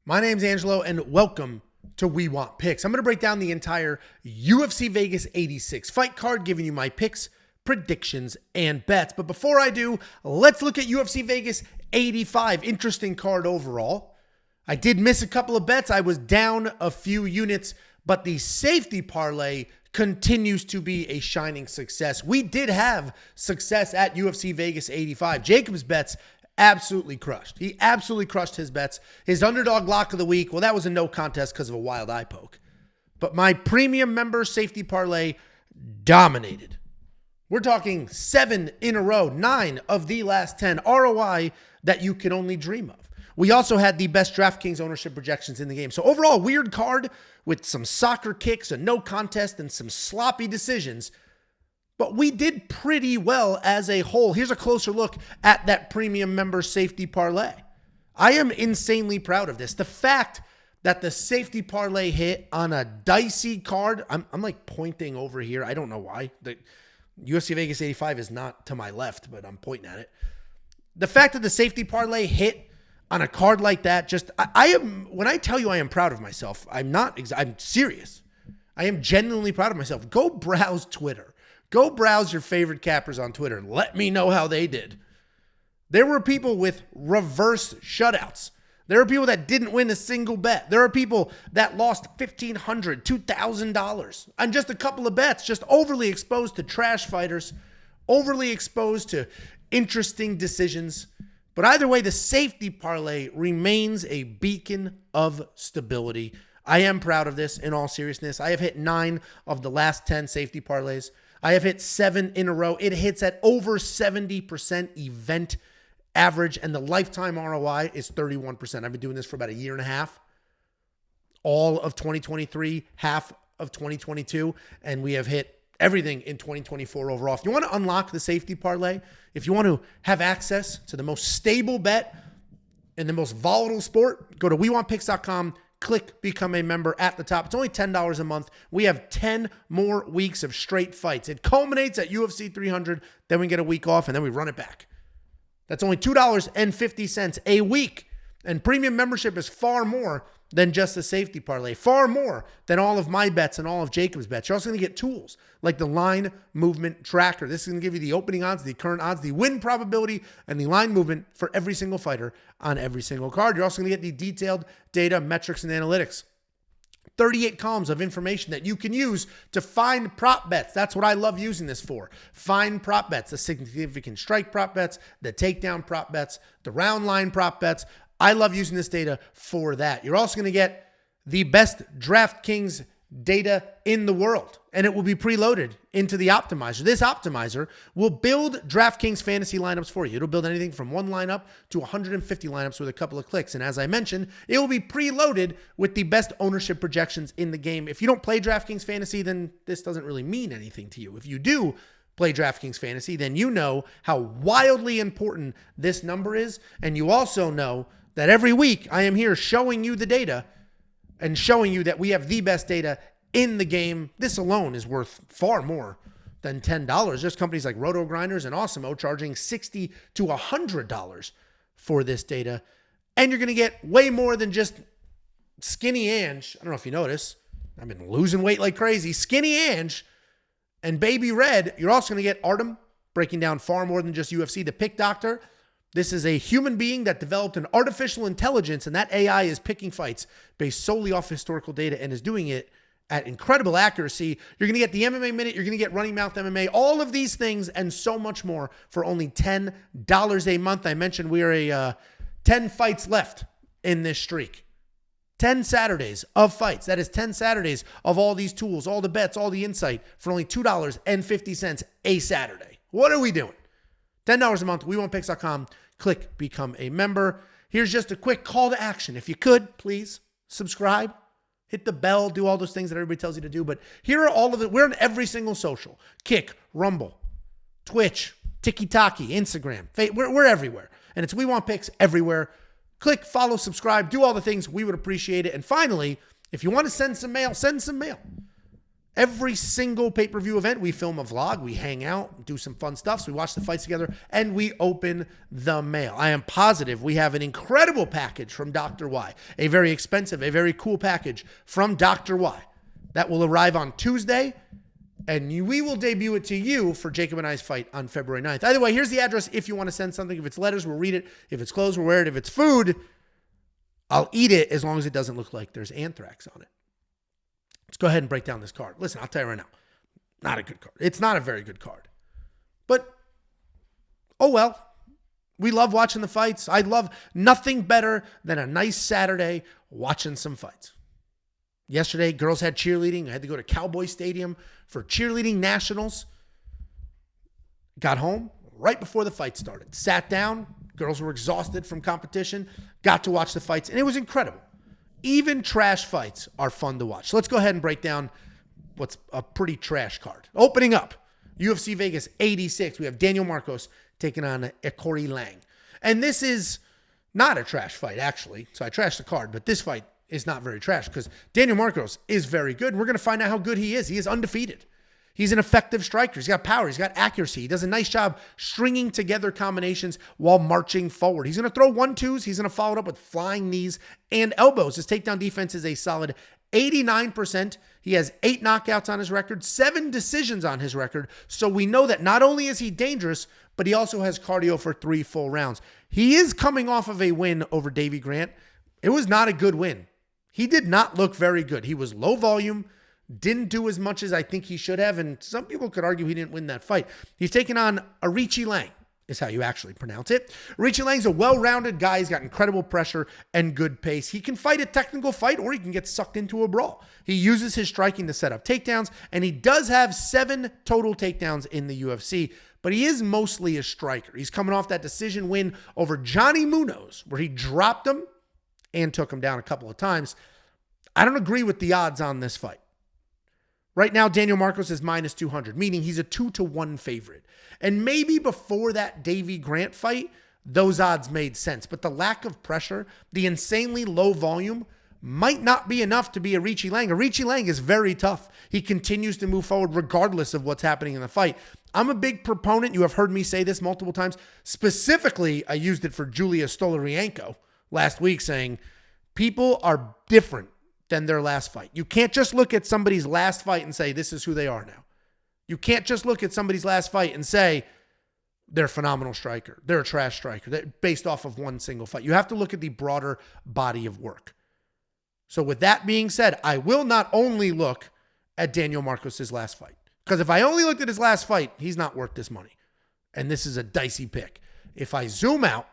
My name's Angelo, and welcome to We Want Picks. I'm going to break down the entire UFC Vegas 86 fight card, giving you my picks, predictions, and bets. But before I do, let's look at UFC Vegas 85. Interesting card overall. I did miss a couple of bets. I was down a few units, but the safety parlay continues to be a shining success. We did have success at UFC Vegas 85. Jacob's bets absolutely crushed. He absolutely crushed his bets. His underdog lock of the week, well, that was a no contest because of a wild eye poke. But my premium member safety parlay dominated. We're talking 7 in a row, 9 of the last 10 ROI that you can only dream of. We also had the best DraftKings ownership projections in the game. So overall, weird card with some soccer kicks, a no contest, and some sloppy decisions. But we did pretty well as a whole. Here's a closer look at that premium member safety parlay. I am insanely proud of this. The fact that the safety parlay hit on a dicey card, I'm like pointing over here. I don't know why. The UFC Vegas 85 is not to my left, but I'm pointing at it. The fact that the safety parlay hit on a card like that, when I tell you I am proud of myself, I'm serious. I am genuinely proud of myself. Go browse Twitter. Go browse your favorite cappers on Twitter and let me know how they did. There were people with reverse shutouts. There are people that didn't win a single bet. There are people that lost $1,500, $2,000 on just a couple of bets, just overly exposed to trash fighters, overly exposed to interesting decisions. But either way, the safety parlay remains a beacon of stability. I am proud of this in all seriousness. I have hit 9 of the last 10 safety parlays. I have hit 7 in a row. It hits at over 70% event average, and the lifetime ROI is 31%. I've been doing this for about a year and a half. All of 2023, half of 2022, and we have hit everything in 2024 overall. If you want to unlock the safety parlay, if you want to have access to the most stable bet in the most volatile sport, go to WeWantPicks.com. Click Become a Member at the top. It's only $10 a month. We have 10 more weeks of straight fights. It culminates at UFC 300. Then we get a week off, and then we run it back. That's only $2.50 a week. And premium membership is far more than just the safety parlay. Far more than all of my bets and all of Jacob's bets. You're also going to get tools like the line movement tracker. This is going to give you the opening odds, the current odds, the win probability, and the line movement for every single fighter on every single card. You're also going to get the detailed data, metrics, and analytics. 38 columns of information that you can use to find prop bets. That's what I love using this for. Find prop bets, the significant strike prop bets, the takedown prop bets, the round line prop bets. I love using this data for that. You're also going to get the best DraftKings data in the world, and it will be preloaded into the optimizer. This optimizer will build DraftKings fantasy lineups for you. It'll build anything from 1 lineup to 150 lineups with a couple of clicks. And as I mentioned, it will be preloaded with the best ownership projections in the game. If you don't play DraftKings fantasy, then this doesn't really mean anything to you. If you do play DraftKings fantasy, then you know how wildly important this number is. And you also know that every week I am here showing you the data and showing you that we have the best data in the game. This alone is worth far more than $10. There's companies like Roto Grinders and Awesemo charging $60 to $100 for this data. And you're going to get way more than just Skinny Ange. I don't know if you notice. I've been losing weight like crazy. Skinny Ange and Baby Red. You're also going to get Artem breaking down far more than just UFC. The Pick Doctor. This is a human being that developed an artificial intelligence, and that AI is picking fights based solely off historical data and is doing it at incredible accuracy. You're going to get the MMA Minute. You're going to get Running Mouth MMA. All of these things and so much more for only $10 a month. I mentioned we are 10 fights left in this streak. 10 Saturdays of fights. That is 10 Saturdays of all these tools, all the bets, all the insight for only $2.50 a Saturday. What are we doing? $10 a month. WeWantPicks.com. Click Become a Member. Here's just a quick call to action. If you could, please subscribe, hit the bell, do all those things that everybody tells you to do. But here are all of it. We're on every single social. Kick, Rumble, Twitch, TikTok, Instagram. We're everywhere. And it's We Want Picks everywhere. Click, follow, subscribe, do all the things. We would appreciate it. And finally, if you want to send some mail, send some mail. Every single pay-per-view event, we film a vlog, we hang out, do some fun stuff. So we watch the fights together, and we open the mail. I am positive we have an incredible package from Dr. Y, a very expensive, a very cool package from Dr. Y that will arrive on Tuesday, and we will debut it to you for Jacob and I's fight on February 9th. Either way, here's the address if you want to send something. If it's letters, we'll read it. If it's clothes, we'll wear it. If it's food, I'll eat it as long as it doesn't look like there's anthrax on it. Let's go ahead and break down this card. Listen, I'll tell you right now, not a good card. It's not a very good card. But, oh well. We love watching the fights. I love nothing better than a nice Saturday watching some fights. Yesterday, girls had cheerleading. I had to go to Cowboy Stadium for cheerleading nationals. Got home right before the fight started. Sat down. Girls were exhausted from competition. Got to watch the fights, and it was incredible. Even trash fights are fun to watch. So let's go ahead and break down what's a pretty trash card. Opening up, UFC Vegas 86. We have Daniel Marcos taking on Aoriqileng. And this is not a trash fight, actually. So I trashed the card, but this fight is not very trash because Daniel Marcos is very good. We're going to find out how good he is. He is undefeated. He's an effective striker. He's got power. He's got accuracy. He does a nice job stringing together combinations while marching forward. He's going to throw 1-2s. He's going to follow it up with flying knees and elbows. His takedown defense is a solid 89%. He has 8 knockouts on his record, 7 decisions on his record. So we know that not only is he dangerous, but he also has cardio for 3 full rounds. He is coming off of a win over Davy Grant. It was not a good win. He did not look very good. He was low volume, didn't do as much as I think he should have, and some people could argue he didn't win that fight. He's taking on Aoriqileng, is how you actually pronounce it. Aoriqileng's a well-rounded guy. He's got incredible pressure and good pace. He can fight a technical fight, or he can get sucked into a brawl. He uses his striking to set up takedowns, and he does have 7 total takedowns in the UFC, but he is mostly a striker. He's coming off that decision win over Johnny Munoz, where he dropped him and took him down a couple of times. I don't agree with the odds on this fight. Right now, Daniel Marcos is minus 200, meaning he's a 2-1 favorite. And maybe before that Davy Grant fight, those odds made sense. But the lack of pressure, the insanely low volume, might not be enough to be Aoriqileng. Aoriqileng is very tough. He continues to move forward regardless of what's happening in the fight. I'm a big proponent. You have heard me say this multiple times. Specifically, I used it for Julia Stolarienko last week, saying people are different than their last fight. You can't just look at somebody's last fight and say, this is who they are now. You can't just look at somebody's last fight and say, they're a phenomenal striker. They're a trash striker based off of one single fight. You have to look at the broader body of work. So with that being said, I will not only look at Daniel Marcos' last fight. Because if I only looked at his last fight, he's not worth this money. And this is a dicey pick. If I zoom out,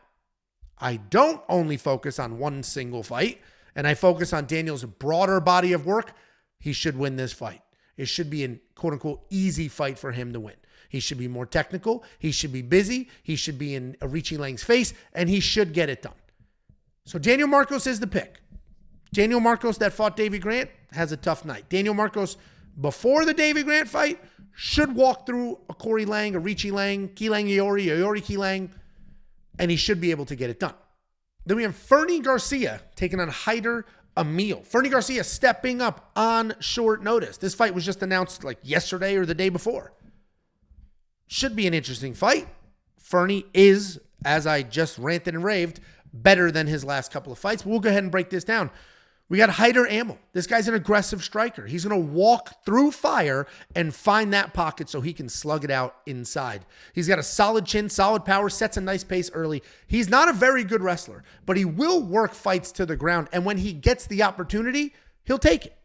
I don't only focus on one single fight, and I focus on Daniel's broader body of work, he should win this fight. It should be a quote-unquote easy fight for him to win. He should be more technical. He should be busy. He should be in Aoriqileng's face, and he should get it done. So Daniel Marcos is the pick. Daniel Marcos that fought Davy Grant has a tough night. Daniel Marcos, before the Davy Grant fight, should walk through Aoriqileng, Aoriqileng, and he should be able to get it done. Then we have Fernie Garcia taking on Hyder, Amil. Fernie Garcia stepping up on short notice. This fight was just announced like yesterday or the day before. Should be an interesting fight. Fernie is, as I just ranted and raved, better than his last couple of fights. But we'll go ahead and break this down. We got Hyder Amil. This guy's an aggressive striker. He's going to walk through fire and find that pocket so he can slug it out inside. He's got a solid chin, solid power, sets a nice pace early. He's not a very good wrestler, but he will work fights to the ground. And when he gets the opportunity, he'll take it.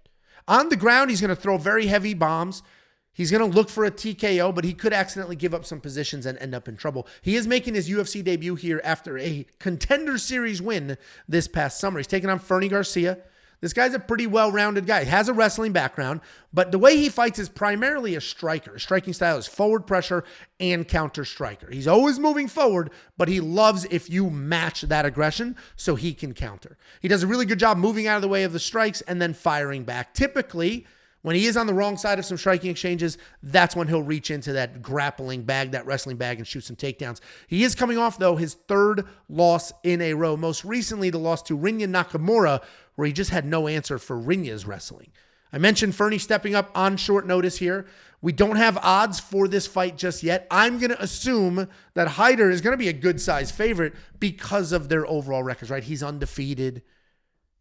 On the ground, he's going to throw very heavy bombs. He's going to look for a TKO, but he could accidentally give up some positions and end up in trouble. He is making his UFC debut here after a Contender Series win this past summer. He's taking on Fernie Garcia. This guy's a pretty well-rounded guy. He has a wrestling background, but the way he fights is primarily a striker. His striking style is forward pressure and counter striker. He's always moving forward, but he loves if you match that aggression so he can counter. He does a really good job moving out of the way of the strikes and then firing back. Typically, when he is on the wrong side of some striking exchanges, that's when he'll reach into that grappling bag, that wrestling bag, and shoot some takedowns. He is coming off, though, his 3rd loss in a row. Most recently, the loss to Rinya Nakamura, where he just had no answer for Rinya's wrestling. I mentioned Fernie stepping up on short notice here. We don't have odds for this fight just yet. I'm going to assume that Hyder is going to be a good size favorite because of their overall records, right? He's undefeated.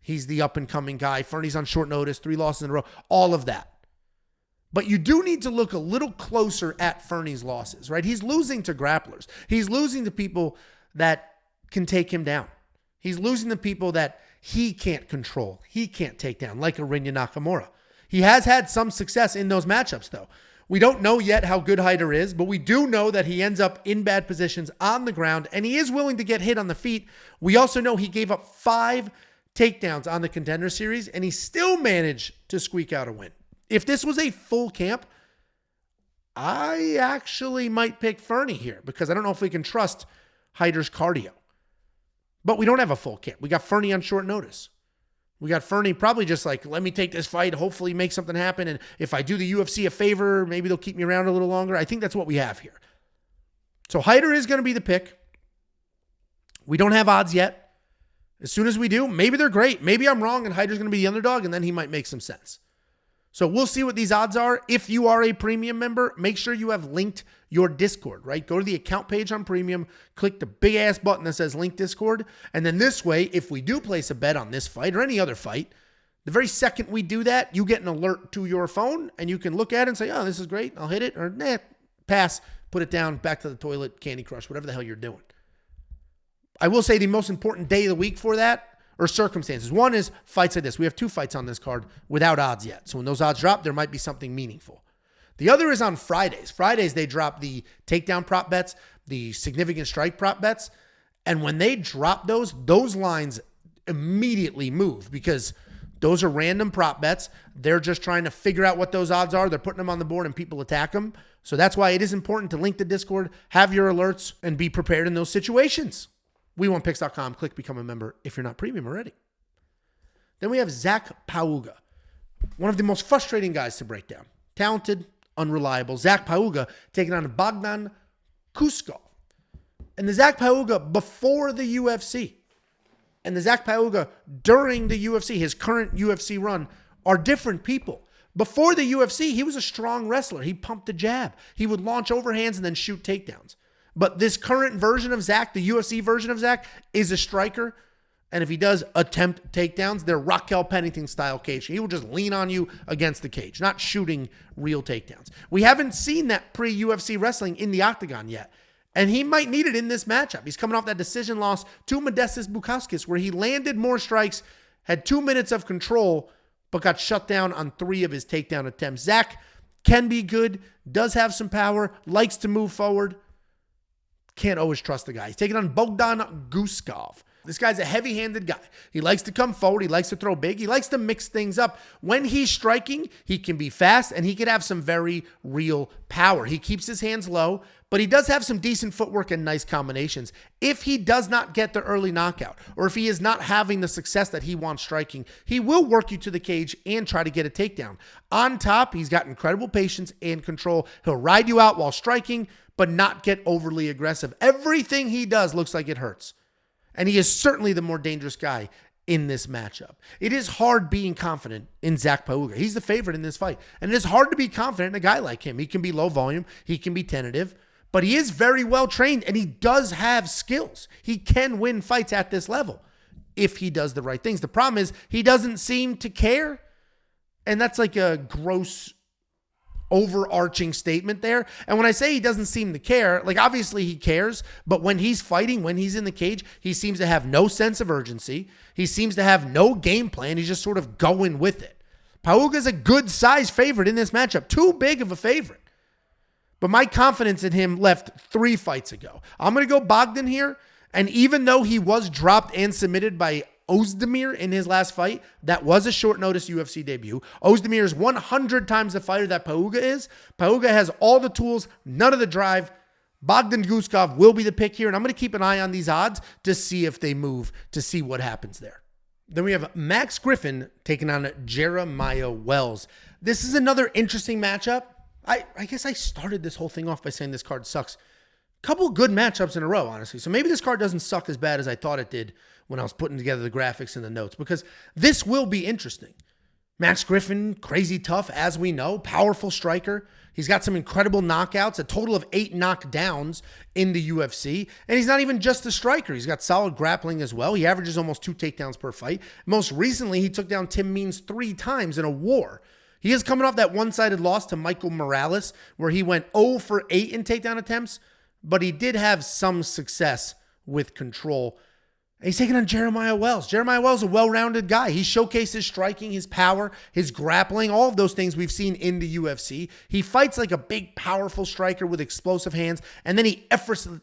He's the up-and-coming guy. Fernie's on short notice, 3 losses in a row, all of that. But you do need to look a little closer at Fernie's losses, right? He's losing to grapplers. He's losing to people that can take him down. He's losing to people that he can't control. He can't take down, like Arinya Nakamura. He has had some success in those matchups, though. We don't know yet how good Hyder is, but we do know that he ends up in bad positions on the ground, and he is willing to get hit on the feet. We also know he gave up 5 takedowns on the Contender Series, and he still managed to squeak out a win. If this was a full camp, I actually might pick Fernie here because I don't know if we can trust Hyder's cardio. But we don't have a full camp. We got Fernie on short notice. We got Fernie probably just like, let me take this fight, hopefully make something happen. And if I do the UFC a favor, maybe they'll keep me around a little longer. I think that's what we have here. So Hyder is going to be the pick. We don't have odds yet. As soon as we do, maybe they're great. Maybe I'm wrong and Hyder's going to be the underdog and then he might make some sense. So we'll see what these odds are. If you are a premium member, make sure you have linked your Discord, right? Go to the account page on premium, click the big ass button that says link Discord. And then this way, if we do place a bet on this fight or any other fight, the very second we do that, you get an alert to your phone and you can look at it and say, oh, this is great. I'll hit it or nah, pass, put it down, back to the toilet, Candy Crush, whatever the hell you're doing. I will say the most important day of the week for that or circumstances. One is fights like this. We have 2 fights on this card without odds yet. So when those odds drop, there might be something meaningful. The other is on Fridays. Fridays, they drop the takedown prop bets, the significant strike prop bets. And when they drop those lines immediately move because those are random prop bets. They're just trying to figure out what those odds are. They're putting them on the board and people attack them. So that's why it is important to link the Discord, have your alerts, and be prepared in those situations. WeWantPicks.com. Click become a member if you're not premium already. Then we have Zach Pauga, one of the most frustrating guys to break down. Talented, unreliable. Zach Pauga taking on Bogdan Guskov. And the Zach Pauga before the UFC and the Zach Pauga during the UFC, his current UFC run, are different people. Before the UFC, he was a strong wrestler. He pumped the jab. He would launch overhands and then shoot takedowns. But this current version of Zach, the UFC version of Zach, is a striker. And if he does attempt takedowns, they're Raquel Pennington style cage. He will just lean on you against the cage, not shooting real takedowns. We haven't seen that pre-UFC wrestling in the octagon yet. And he might need it in this matchup. He's coming off that decision loss to Modestas Bukauskas, where he landed more strikes, had 2 minutes of control, but got shut down on 3 of his takedown attempts. Zach can be good, does have some power, likes to move forward. Can't always trust the guy. He's taking on Bogdan Guskov. This guy's a heavy-handed guy. He likes to come forward. He likes to throw big. He likes to mix things up. When he's striking, he can be fast, and he can have some very real power. He keeps his hands low, but he does have some decent footwork and nice combinations. If he does not get the early knockout, or if he is not having the success that he wants striking, he will work you to the cage and try to get a takedown. On top, he's got incredible patience and control. He'll ride you out while striking, but not get overly aggressive. Everything he does looks like it hurts. And he is certainly the more dangerous guy in this matchup. It is hard being confident in Zach Pauga. He's the favorite in this fight. And it is hard to be confident in a guy like him. He can be low volume. He can be tentative. But he is very well trained and he does have skills. He can win fights at this level if he does the right things. The problem is he doesn't seem to care. And that's like a gross overarching statement there. And when I say he doesn't seem to care, like obviously he cares, but when he's fighting, when he's in the cage, he seems to have no sense of urgency. He seems to have no game plan. He's just sort of going with it. Pauga's a good size favorite in this matchup. Too big of a favorite. But my confidence in him left 3 fights ago. I'm going to go Bogdan here. And even though he was dropped and submitted by Ozdemir in his last fight, that was a short notice UFC debut. Ozdemir is 100 times the fighter that Pauga is. Pauga has all the tools, none of the drive. Bogdan Guskov will be the pick here, and I'm going to keep an eye on these odds to see if they move, to see what happens there. Then we have Max Griffin taking on Jeremiah Wells. This is another interesting matchup. I guess I started this whole thing off by saying this card sucks. Couple good matchups in a row, honestly. So maybe this card doesn't suck as bad as I thought it did when I was putting together the graphics and the notes, because this will be interesting. Max Griffin, crazy tough, as we know, powerful striker. He's got some incredible knockouts, a total of 8 knockdowns in the UFC. And he's not even just a striker. He's got solid grappling as well. He averages almost 2 takedowns per fight. Most recently, he took down Tim Means 3 times in a war. He is coming off that one-sided loss to Michael Morales, where he went 0 for 8 in takedown attempts, but he did have some success with control. He's taking on Jeremiah Wells. Jeremiah Wells is a well-rounded guy. He showcased his striking, his power, his grappling, all of those things we've seen in the UFC. He fights like a big, powerful striker with explosive hands, and then he effortlessly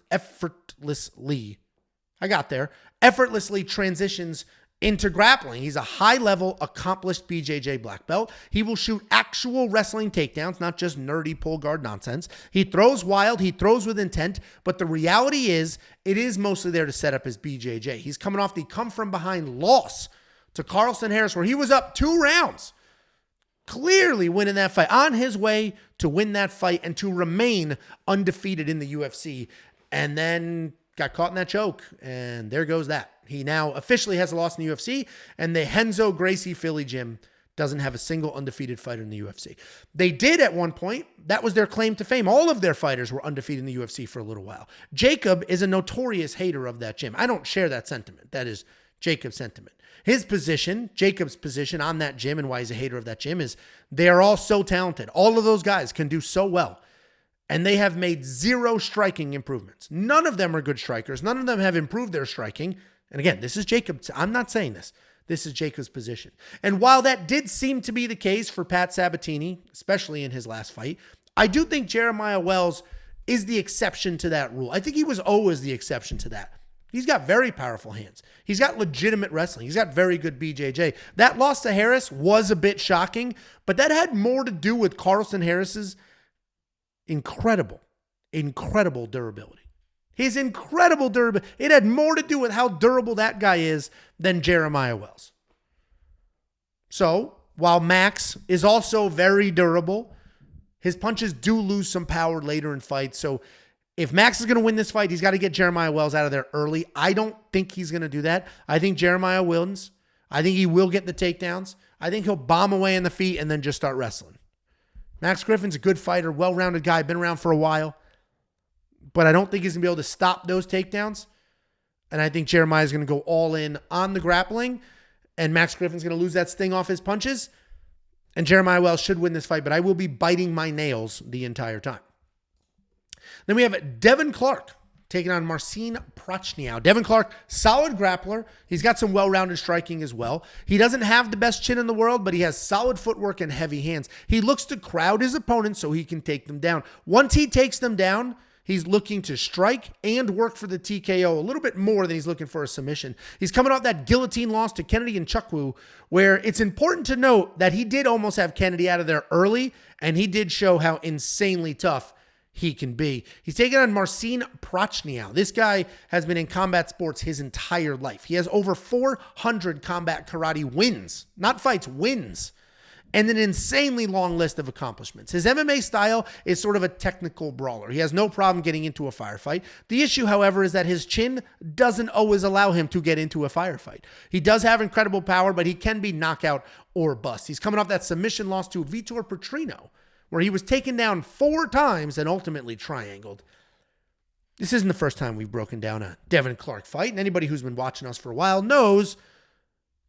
transitions into grappling. He's a high-level, accomplished BJJ black belt. He will shoot actual wrestling takedowns, not just nerdy pull guard nonsense. He throws wild, he throws with intent, but the reality is, it is mostly there to set up his BJJ. He's coming off the come-from-behind loss to Carlston Harris, where he was up 2 rounds, clearly winning that fight, on his way to win that fight and to remain undefeated in the UFC, and then got caught in that choke, and there goes that. He now officially has a loss in the UFC, and the Renzo Gracie Philly gym doesn't have a single undefeated fighter in the UFC. They did at one point. That was their claim to fame. All of their fighters were undefeated in the UFC for a little while. Jacob is a notorious hater of that gym. I don't share that sentiment. That is Jacob's sentiment. His position, Jacob's position on that gym, and why he's a hater of that gym, is they are all so talented. All of those guys can do so well. And they have made 0 striking improvements. None of them are good strikers. None of them have improved their striking. And again, this is Jacob's. I'm not saying this. This is Jacob's position. And while that did seem to be the case for Pat Sabatini, especially in his last fight, I do think Jeremiah Wells is the exception to that rule. I think he was always the exception to that. He's got very powerful hands. He's got legitimate wrestling. He's got very good BJJ. That loss to Harris was a bit shocking, but that had more to do with Carlston Harris's incredible durability. His incredible durability. It had more to do with how durable that guy is than Jeremiah Wells. So, while Max is also very durable, his punches do lose some power later in fights. So, if Max is going to win this fight, he's got to get Jeremiah Wells out of there early. I don't think he's going to do that. I think Jeremiah wins. I think he will get the takedowns. I think he'll bomb away in the feet and then just start wrestling. Max Griffin's a good fighter, well-rounded guy, been around for a while. But I don't think he's going to be able to stop those takedowns. And I think Jeremiah is going to go all in on the grappling. And Max Griffin's going to lose that sting off his punches. And Jeremiah Wells should win this fight, but I will be biting my nails the entire time. Then we have Devin Clark taking on Marcin Prachnio. Devin Clark, solid grappler. He's got some well-rounded striking as well. He doesn't have the best chin in the world, but he has solid footwork and heavy hands. He looks to crowd his opponents so he can take them down. Once he takes them down, he's looking to strike and work for the TKO a little bit more than he's looking for a submission. He's coming off that guillotine loss to Kennedy and Chukwu, where it's important to note that he did almost have Kennedy out of there early, and he did show how insanely tough he can be. He's taking on Marcin Prachnio. This guy has been in combat sports his entire life. He has over 400 combat karate wins, not fights, wins, and an insanely long list of accomplishments. His MMA style is sort of a technical brawler. He has no problem getting into a firefight. The issue, however, is that his chin doesn't always allow him to get into a firefight. He does have incredible power, but he can be knockout or bust. He's coming off that submission loss to Vitor Petrosyan, where he was taken down 4 times and ultimately triangled. This isn't the first time we've broken down a Devin Clark fight, and anybody who's been watching us for a while knows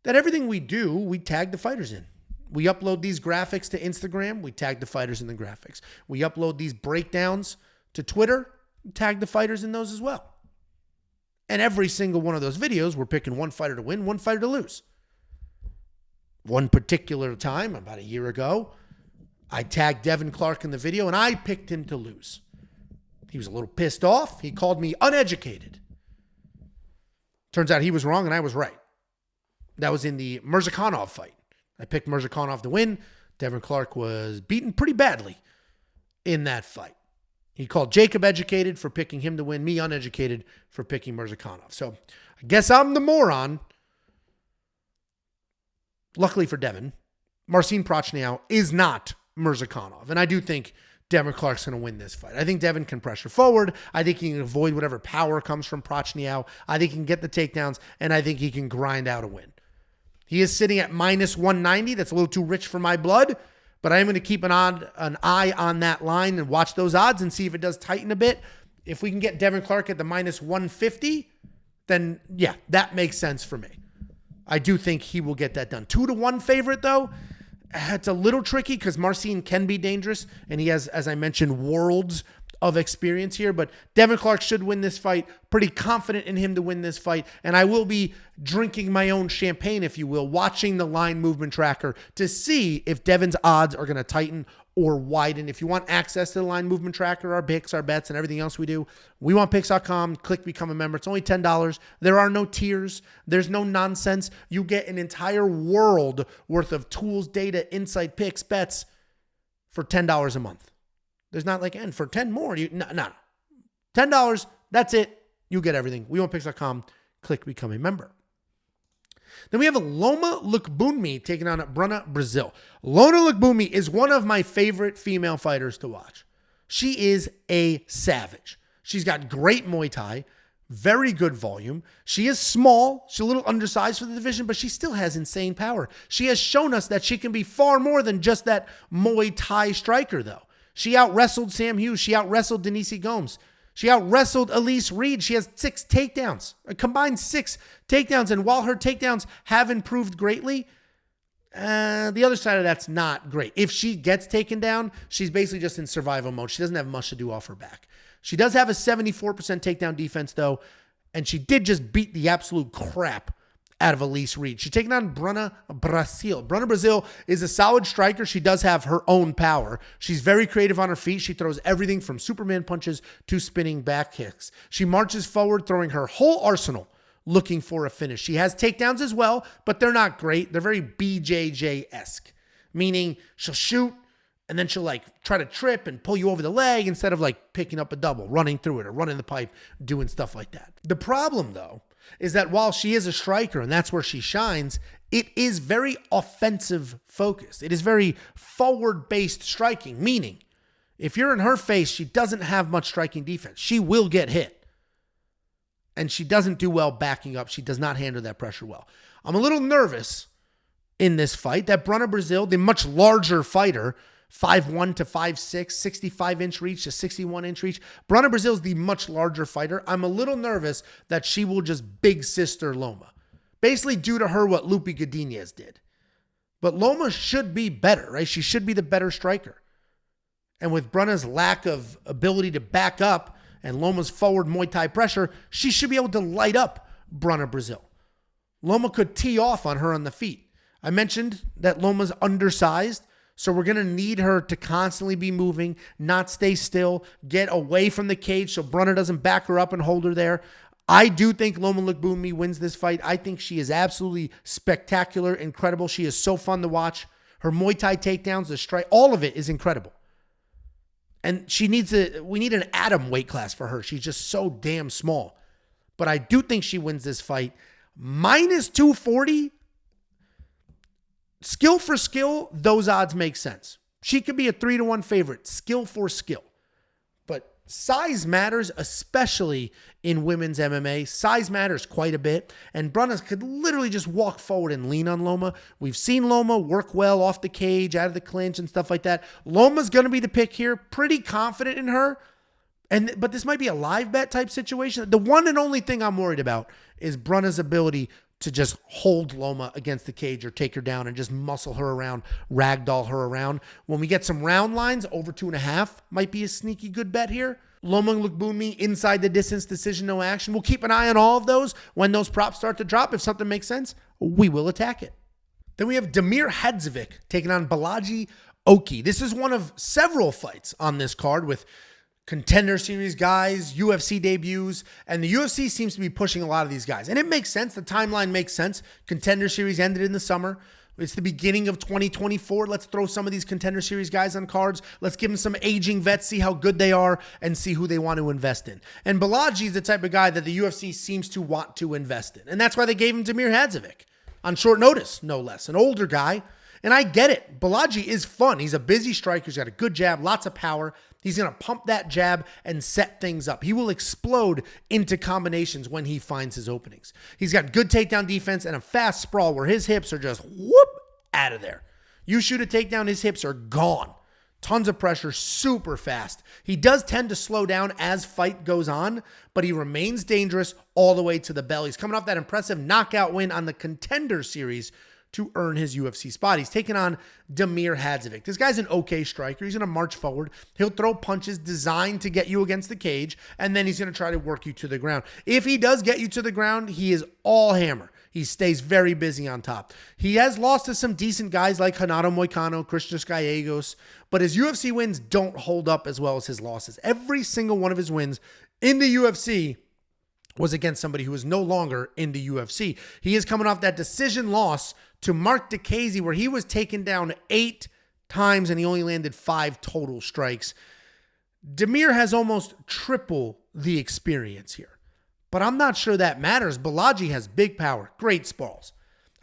that everything we do, we tag the fighters in. We upload these graphics to Instagram, we tag the fighters in the graphics. We upload these breakdowns to Twitter, we tag the fighters in those as well. And every single one of those videos, we're picking one fighter to win, one fighter to lose. One particular time, about a year ago, I tagged Devin Clark in the video, and I picked him to lose. He was a little pissed off. He called me uneducated. Turns out he was wrong, and I was right. That was in the Mirzakhanov fight. I picked Mirzakhanov to win. Devin Clark was beaten pretty badly in that fight. He called Jacob educated for picking him to win, me uneducated for picking Mirzakhanov. So I guess I'm the moron. Luckily for Devin, Marcin Prachnio is not Mirzakhanov. And I do think Devin Clark's going to win this fight. I think Devin can pressure forward. I think he can avoid whatever power comes from Prachnio. I think he can get the takedowns, and I think he can grind out a win. He is sitting at minus 190. That's a little too rich for my blood, but I am going to keep an eye on that line and watch those odds and see if it does tighten a bit. If we can get Devin Clark at the minus 150, then yeah, that makes sense for me. I do think he will get that done. 2-1 favorite, though, it's a little tricky because Marcin can be dangerous, and he has, as I mentioned, worlds of experience here. But Devin Clark should win this fight. Pretty confident in him to win this fight. And I will be drinking my own champagne, if you will, watching the line movement tracker to see if Devin's odds are going to tighten or widen. If you want access to the line movement tracker, our picks, our bets, and everything else we do, WeWantPicks.com, click become a member. It's only $10. There are no tiers. There's no nonsense. You get an entire world worth of tools, data, insight, picks, bets for $10 a month. There's not like, and for 10 more, no. $10, that's it. You get everything. WeWantPicks.com, click become a member. Then we have a Loma Lookboonmee taking on Bruna, Brasil. Loma Lookboonmee is one of my favorite female fighters to watch. She is a savage. She's got great Muay Thai, very good volume. She is small. She's a little undersized for the division, but she still has insane power. She has shown us that she can be far more than just that Muay Thai striker, though. She out-wrestled Sam Hughes. She out-wrestled Denise Gomes. She out-wrestled Elise Reed. She has 6 takedowns, a combined 6 takedowns. And while her takedowns have improved greatly, the other side of that's not great. If she gets taken down, she's basically just in survival mode. She doesn't have much to do off her back. She does have a 74% takedown defense, though, and she did just beat the absolute crap out of Elise Reed. She's taking on Bruna, Brasil. Bruna, Brasil is a solid striker. She does have her own power. She's very creative on her feet. She throws everything from Superman punches to spinning back kicks. She marches forward, throwing her whole arsenal, looking for a finish. She has takedowns as well, but they're not great. They're very BJJ-esque, meaning she'll shoot, and then she'll like try to trip and pull you over the leg instead of like picking up a double, running through it or running the pipe, doing stuff like that. The problem, though, is that while she is a striker and that's where she shines, it is very offensive focused. It is very forward-based striking, meaning if you're in her face, she doesn't have much striking defense. She will get hit. And she doesn't do well backing up. She does not handle that pressure well. I'm a little nervous in this fight that Bruna, Brasil, the much larger fighter, 5'1" to 5'6", 65-inch reach to 61-inch reach. Bruna, Brasil is the much larger fighter. I'm a little nervous that she will just big sister Loma. Basically do to her what Lupe Godinez did. But Loma should be better, right? She should be the better striker. And with Bruna's lack of ability to back up and Loma's forward Muay Thai pressure, she should be able to light up Bruna, Brasil. Loma could tee off on her on the feet. I mentioned that Loma's undersized. So we're going to need her to constantly be moving, not stay still, get away from the cage so Bruna doesn't back her up and hold her there. I do think Loma Lookboonmee wins this fight. I think she is absolutely spectacular, incredible. She is so fun to watch. Her Muay Thai takedowns, the strike, all of it is incredible. And we need an atom weight class for her. She's just so damn small. But I do think she wins this fight. Minus 240. Skill for skill, those odds make sense. She could be a 3-1 favorite, skill for skill. But size matters, especially in women's MMA. Size matters quite a bit. And Bruna could literally just walk forward and lean on Loma. We've seen Loma work well off the cage, out of the clinch and stuff like that. Loma's going to be the pick here. Pretty confident in her. But this might be a live bet type situation. The one and only thing I'm worried about is Bruna's ability to just hold Loma against the cage or take her down and just muscle her around, ragdoll her around. When we get some round lines, over 2.5 might be a sneaky good bet here. Loma Lookboonmee inside the distance, decision, no action. We'll keep an eye on all of those. When those props start to drop, if something makes sense, we will attack it. Then we have Damir Hadzovic taking on Bolaji Oki. This is one of several fights on this card with Contender Series guys, UFC debuts, and the UFC seems to be pushing a lot of these guys. And it makes sense. The timeline makes sense. Contender Series ended in the summer. It's the beginning of 2024. Let's throw some of these Contender Series guys on cards. Let's give them some aging vets, see how good they are, and see who they want to invest in. And Bolaji is the type of guy that the UFC seems to want to invest in. And that's why they gave him Damir Hadzovic on short notice, no less. An older guy. And I get it. Bolaji is fun. He's a busy striker. He's got a good jab, lots of power. He's going to pump that jab and set things up. He will explode into combinations when he finds his openings. He's got good takedown defense and a fast sprawl where his hips are just whoop out of there. You shoot a takedown, his hips are gone. Tons of pressure, super fast. He does tend to slow down as fight goes on, but he remains dangerous all the way to the bell. He's coming off that impressive knockout win on the Contender Series to earn his UFC spot. He's taking on Damir Hadzovic. This guy's an okay striker. He's going to march forward. He'll throw punches designed to get you against the cage, and then he's going to try to work you to the ground. If he does get you to the ground, he is all hammer. He stays very busy on top. He has lost to some decent guys like Renato Moicano, Christian Gallegos, but his UFC wins don't hold up as well as his losses. Every single one of his wins in the UFC was against somebody who is no longer in the UFC. He is coming off that decision loss to Mark DeCasey, where he was taken down 8 times and he only landed 5 total strikes. Damir has almost triple the experience here, but I'm not sure that matters. Bolaji has big power, great spalls.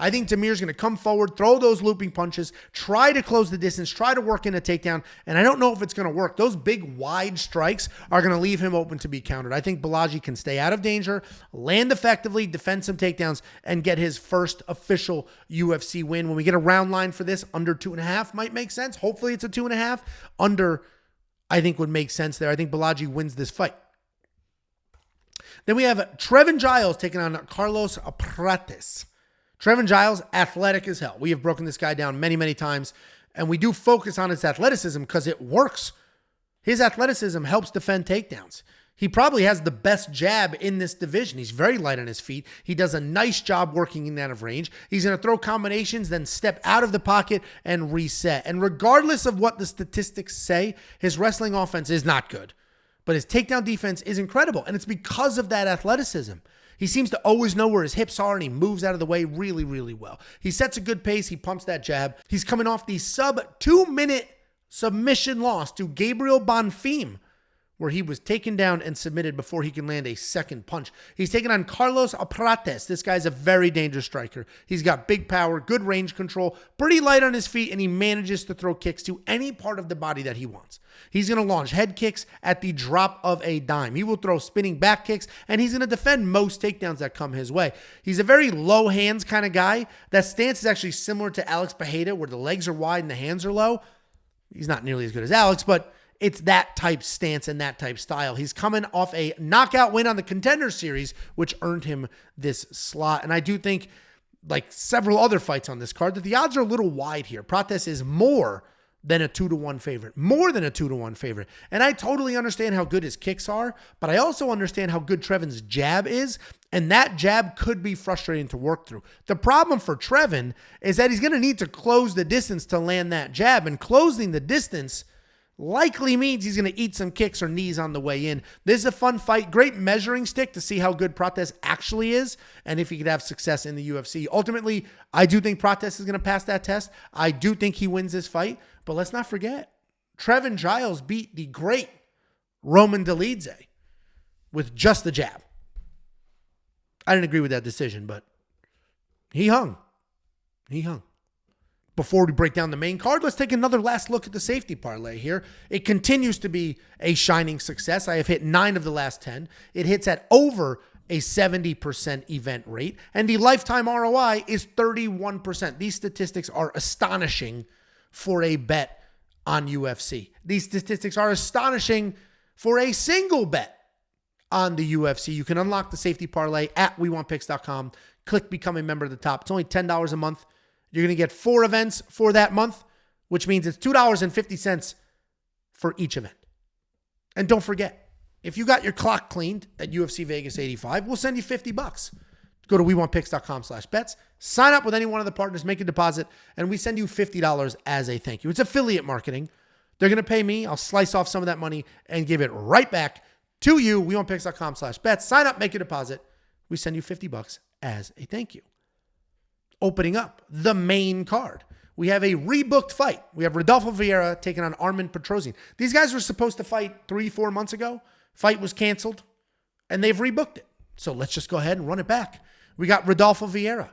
I think Damir's going to come forward, throw those looping punches, try to close the distance, try to work in a takedown, and I don't know if it's going to work. Those big, wide strikes are going to leave him open to be countered. I think Bolaji can stay out of danger, land effectively, defend some takedowns, and get his first official UFC win. When we get a round line for this, under 2.5 might make sense. Hopefully it's a 2.5. Under, I think, would make sense there. I think Bolaji wins this fight. Then we have Trevin Giles taking on Carlos Prates. Trevin Giles, athletic as hell. We have broken this guy down many, many times, and we do focus on his athleticism because it works. His athleticism helps defend takedowns. He probably has the best jab in this division. He's very light on his feet. He does a nice job working in and out of range. He's going to throw combinations, then step out of the pocket and reset. And regardless of what the statistics say, his wrestling offense is not good, but his takedown defense is incredible, and it's because of that athleticism. He seems to always know where his hips are, and he moves out of the way really, really well. He sets a good pace. He pumps that jab. He's coming off the sub-2-minute submission loss to Gabriel Bonfim, where he was taken down and submitted before he can land a second punch. He's taking on Carlos Prates. This guy's a very dangerous striker. He's got big power, good range control, pretty light on his feet, and he manages to throw kicks to any part of the body that he wants. He's going to launch head kicks at the drop of a dime. He will throw spinning back kicks, and he's going to defend most takedowns that come his way. He's a very low hands kind of guy. That stance is actually similar to Alex Pereira, where the legs are wide and the hands are low. He's not nearly as good as Alex, but it's that type stance and that type style. He's coming off a knockout win on the Contender Series, which earned him this slot. And I do think, like several other fights on this card, that the odds are a little wide here. Prates is more than a 2-1 favorite. More than a 2-1 favorite. And I totally understand how good his kicks are, but I also understand how good Trevin's jab is, and that jab could be frustrating to work through. The problem for Trevin is that he's going to need to close the distance to land that jab, and closing the distance likely means he's going to eat some kicks or knees on the way in. This is a fun fight. Great measuring stick to see how good Prates actually is and if he could have success in the UFC. Ultimately, I do think Prates is going to pass that test. I do think he wins this fight. But let's not forget, Trevin Giles beat the great Roman Dolidze with just the jab. I didn't agree with that decision, but he hung. He hung. Before we break down the main card, let's take another last look at the safety parlay here. It continues to be a shining success. I have hit 9 of the last 10. It hits at over a 70% event rate, and the lifetime ROI is 31%. These statistics are astonishing for a bet on UFC. These statistics are astonishing for a single bet on the UFC. You can unlock the safety parlay at WeWantPicks.com. Click Become a Member at the top. It's only $10 a month. You're going to get 4 events for that month, which means it's $2.50 for each event. And don't forget, if you got your clock cleaned at UFC Vegas 85, we'll send you $50. Go to WeWantPicks.com/bets. Sign up with any one of the partners, make a deposit, and we send you $50 as a thank you. It's affiliate marketing. They're going to pay me. I'll slice off some of that money and give it right back to you. WeWantPicks.com/bets. Sign up, make a deposit. We send you $50 as a thank you. Opening up the main card, we have a rebooked fight. We have Rodolfo Vieira taking on Armen Petrosyan. These guys were supposed to fight 3-4 months ago. Fight was canceled, and they've rebooked it. So let's just go ahead and run it back. We got Rodolfo Vieira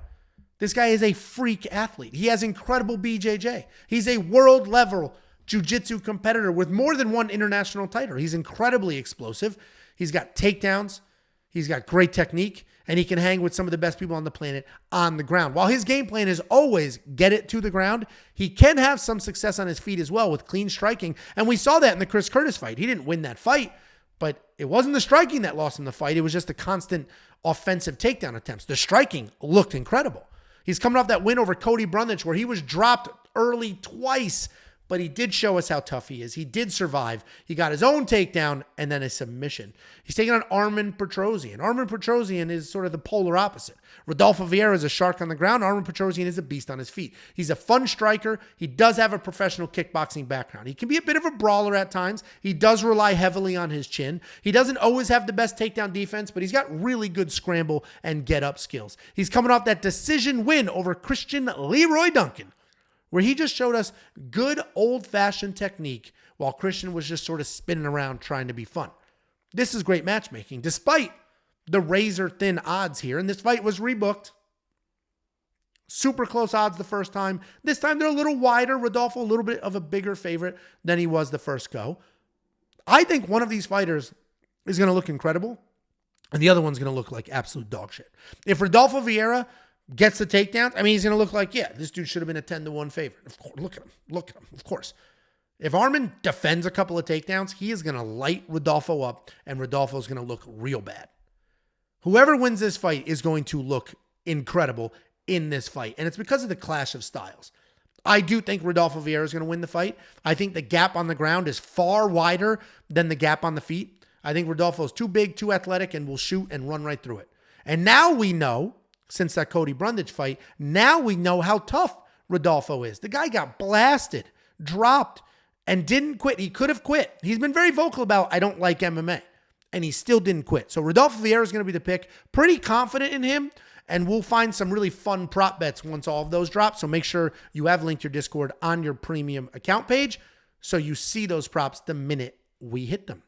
This guy is a freak athlete. He has incredible BJJ. He's a world-level jiu-jitsu competitor with more than one international title. He's incredibly explosive. He's got takedowns. He's got great technique. And he can hang with some of the best people on the planet on the ground. While his game plan is always get it to the ground, he can have some success on his feet as well with clean striking. And we saw that in the Chris Curtis fight. He didn't win that fight, but it wasn't the striking that lost him the fight. It was just the constant offensive takedown attempts. The striking looked incredible. He's coming off that win over Cody Brundage where he was dropped early twice, but he did show us how tough he is. He did survive. He got his own takedown and then a submission. He's taking on Armen Petrosyan. Armen Petrosyan is sort of the polar opposite. Rodolfo Vieira is a shark on the ground. Armen Petrosyan is a beast on his feet. He's a fun striker. He does have a professional kickboxing background. He can be a bit of a brawler at times. He does rely heavily on his chin. He doesn't always have the best takedown defense, but he's got really good scramble and get-up skills. He's coming off that decision win over Christian Leroy Duncan, where he just showed us good old-fashioned technique while Christian was just sort of spinning around trying to be fun. This is great matchmaking, despite the razor-thin odds here. And this fight was rebooked. Super close odds the first time. This time they're a little wider. Rodolfo, a little bit of a bigger favorite than he was the first go. I think one of these fighters is going to look incredible, and the other one's going to look like absolute dog shit. If Rodolfo Vieira gets the takedown, I mean, he's going to look like, yeah, this dude should have been a 10-1 favorite. Of course, look at him. Look at him. Of course. If Armen defends a couple of takedowns, he is going to light Rodolfo up, and Rodolfo is going to look real bad. Whoever wins this fight is going to look incredible in this fight, and it's because of the clash of styles. I do think Rodolfo Vieira is going to win the fight. I think the gap on the ground is far wider than the gap on the feet. I think Rodolfo is too big, too athletic, and will shoot and run right through it. And now we know, since that Cody Brundage fight, now we know how tough Rodolfo is. The guy got blasted, dropped, and didn't quit. He could have quit. He's been very vocal about, I don't like MMA. And he still didn't quit. So Rodolfo Vieira is going to be the pick. Pretty confident in him. And we'll find some really fun prop bets once all of those drop. So make sure you have linked your Discord on your premium account page so you see those props the minute we hit them.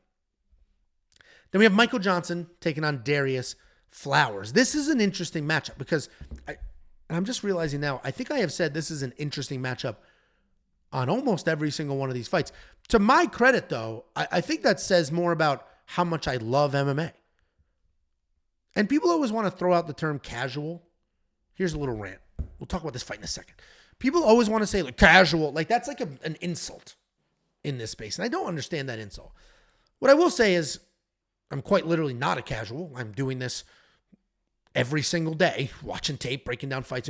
Then we have Michael Johnson taking on Darrius Flowers. This is an interesting matchup because I'm just realizing now, I think I have said this is an interesting matchup on almost every single one of these fights. To my credit, though, I think that says more about how much I love MMA. And people always want to throw out the term casual. Here's a little rant. We'll talk about this fight in a second. People always want to say, like, casual. Like, that's like an insult in this space. And I don't understand that insult. What I will say is I'm quite literally not a casual. I'm doing this every single day, watching tape, breaking down fights.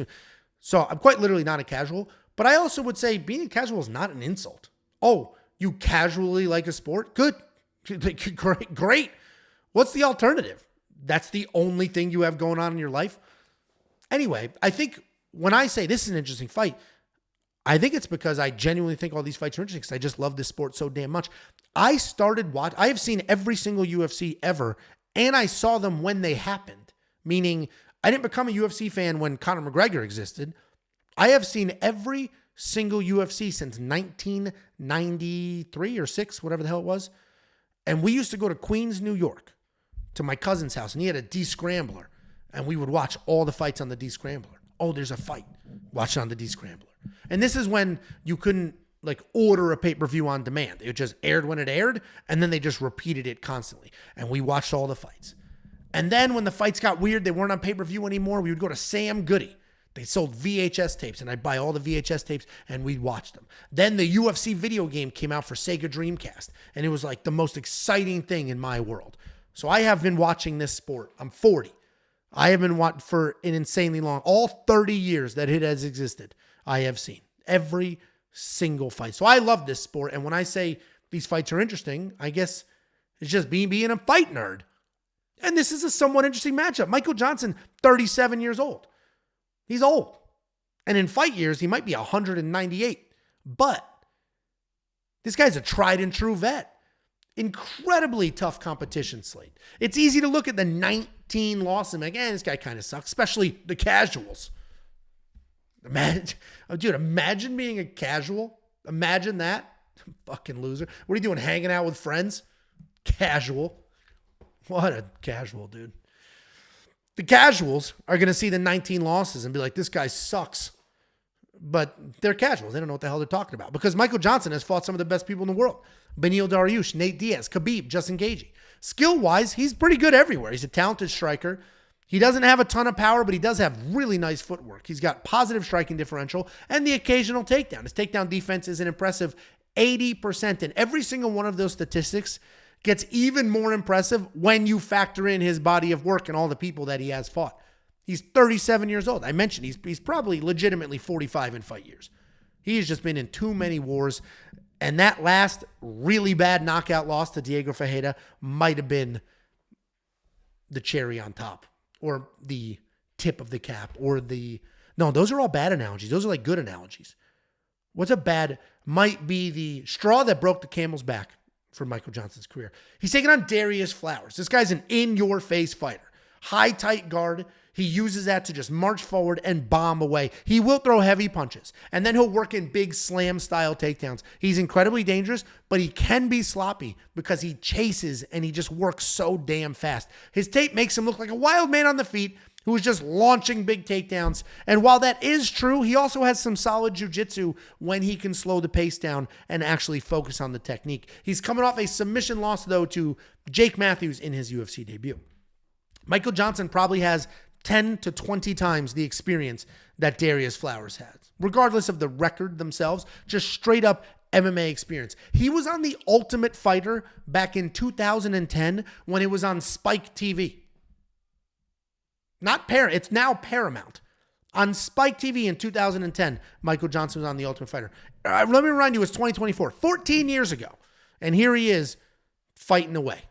So I'm quite literally not a casual. But I also would say being a casual is not an insult. Oh, you casually like a sport? Good. Great. What's the alternative? That's the only thing you have going on in your life? Anyway, I think when I say this is an interesting fight, I think it's because I genuinely think all these fights are interesting because I just love this sport so damn much. I have seen every single UFC ever, and I saw them when they happened. Meaning, I didn't become a UFC fan when Conor McGregor existed. I have seen every single UFC since 1993 or 6, whatever the hell it was. And we used to go to Queens, New York, to my cousin's house, and he had a D-Scrambler, and we would watch all the fights on the D-Scrambler. Oh, there's a fight. Watch it on the D-Scrambler. And this is when you couldn't like order a pay-per-view on demand. It just aired when it aired, and then they just repeated it constantly. And we watched all the fights. And then when the fights got weird, they weren't on pay-per-view anymore, we would go to Sam Goody. They sold VHS tapes, and I'd buy all the VHS tapes, and we'd watch them. Then the UFC video game came out for Sega Dreamcast, and it was like the most exciting thing in my world. So I have been watching this sport. I'm 40. I have been watching for an insanely long, all 30 years that it has existed, I have seen every single fight. So I love this sport, and when I say these fights are interesting, I guess it's just me being a fight nerd. And this is a somewhat interesting matchup. Michael Johnson, 37 years old. He's old. And in fight years, he might be 198. But this guy's a tried and true vet. Incredibly tough competition slate. It's easy to look at the 19 losses and be like, this guy kind of sucks, especially the casuals. Imagine being a casual. Imagine that. Fucking loser. What are you doing, hanging out with friends? Casual. What a casual, dude. The casuals are going to see the 19 losses and be like, this guy sucks. But they're casuals. They don't know what the hell they're talking about. Because Michael Johnson has fought some of the best people in the world. Beneil Dariush, Nate Diaz, Khabib, Justin Gaethje. Skill-wise, he's pretty good everywhere. He's a talented striker. He doesn't have a ton of power, but he does have really nice footwork. He's got positive striking differential and the occasional takedown. His takedown defense is an impressive 80%. And every single one of those statistics gets even more impressive when you factor in his body of work and all the people that he has fought. He's 37 years old. I mentioned he's probably legitimately 45 in fight years. He has just been in too many wars. And that last really bad knockout loss to Diego Ferreira might have been the cherry on top, or the tip of the cap, or no, those are all bad analogies. Those are like good analogies. What's a bad, might be the straw that broke the camel's back for Michael Johnson's career. He's taking on Darius Flowers. This guy's an in-your-face fighter. High, tight guard. He uses that to just march forward and bomb away. He will throw heavy punches, and then he'll work in big slam-style takedowns. He's incredibly dangerous, but he can be sloppy because he chases and he just works so damn fast. His tape makes him look like a wild man on the feet who is just launching big takedowns. And while that is true, he also has some solid jiu-jitsu when he can slow the pace down and actually focus on the technique. He's coming off a submission loss, though, to Jake Matthews in his UFC debut. Michael Johnson probably has 10 to 20 times the experience that Darius Flowers has, regardless of the record themselves, just straight up MMA experience. He was on The Ultimate Fighter back in 2010 when it was on Spike TV. It's now Paramount. On Spike TV in 2010, Michael Johnson was on The Ultimate Fighter. Let me remind you, it's 2024, 14 years ago. And here he is fighting away.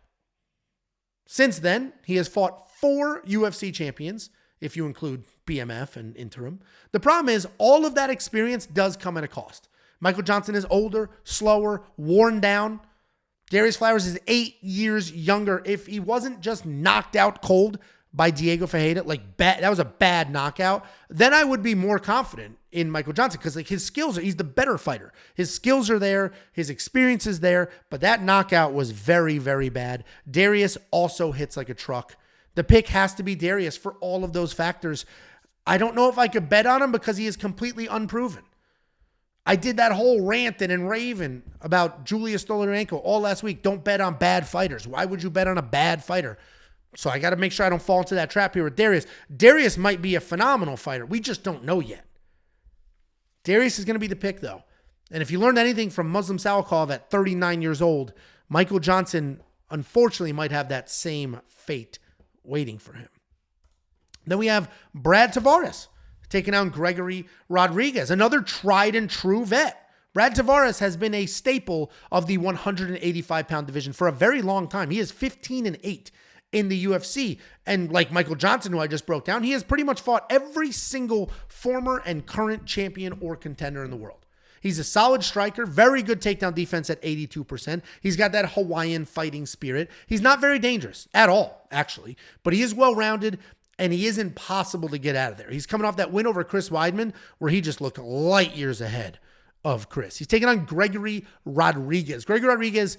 Since then, he has fought 4 UFC champions, if you include BMF and interim. The problem is all of that experience does come at a cost. Michael Johnson is older, slower, worn down. Darius Flowers is 8 years younger. If he wasn't just knocked out cold by Diego Ferreira, that was a bad knockout, then I would be more confident in Michael Johnson because his skills he's the better fighter. His skills are there, his experience is there, but that knockout was very, very bad. Darrius also hits like a truck. The pick has to be Darrius for all of those factors. I don't know if I could bet on him because he is completely unproven. I did that whole ranting and raving about Julius Stoliarenko all last week. Don't bet on bad fighters. Why would you bet on a bad fighter? So I got to make sure I don't fall into that trap here with Darrius. Darrius might be a phenomenal fighter. We just don't know yet. Darrius is going to be the pick, though. And if you learned anything from Muslim Salikov at 39 years old, Michael Johnson, unfortunately, might have that same fate waiting for him. Then we have Brad Tavares taking on Gregory Rodriguez, another tried and true vet. Brad Tavares has been a staple of the 185-pound division for a very long time. He is 15-8 in the UFC. And like Michael Johnson, who I just broke down, he has pretty much fought every single former and current champion or contender in the world. He's a solid striker, very good takedown defense at 82%. He's got that Hawaiian fighting spirit. He's not very dangerous at all, actually, but he is well-rounded and he is impossible to get out of there. He's coming off that win over Chris Weidman where he just looked light years ahead of Chris. He's taking on Gregory Rodriguez. Gregory Rodriguez,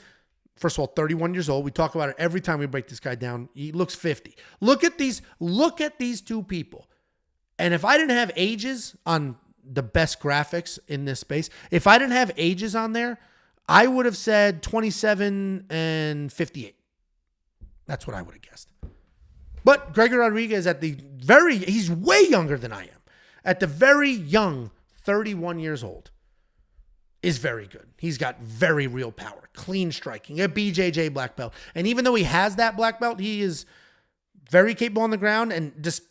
first of all, 31 years old. We talk about it every time we break this guy down. He looks 50. Look at these two people. And if I didn't have ages on the best graphics in this space, if I didn't have ages on there, I would have said 27 and 58. That's what I would have guessed. But Gregory Rodriguez he's way younger than I am. At the very young 31 years old. Is very good. He's got very real power, clean striking, a BJJ black belt. And even though he has that black belt, he is very capable on the ground. And just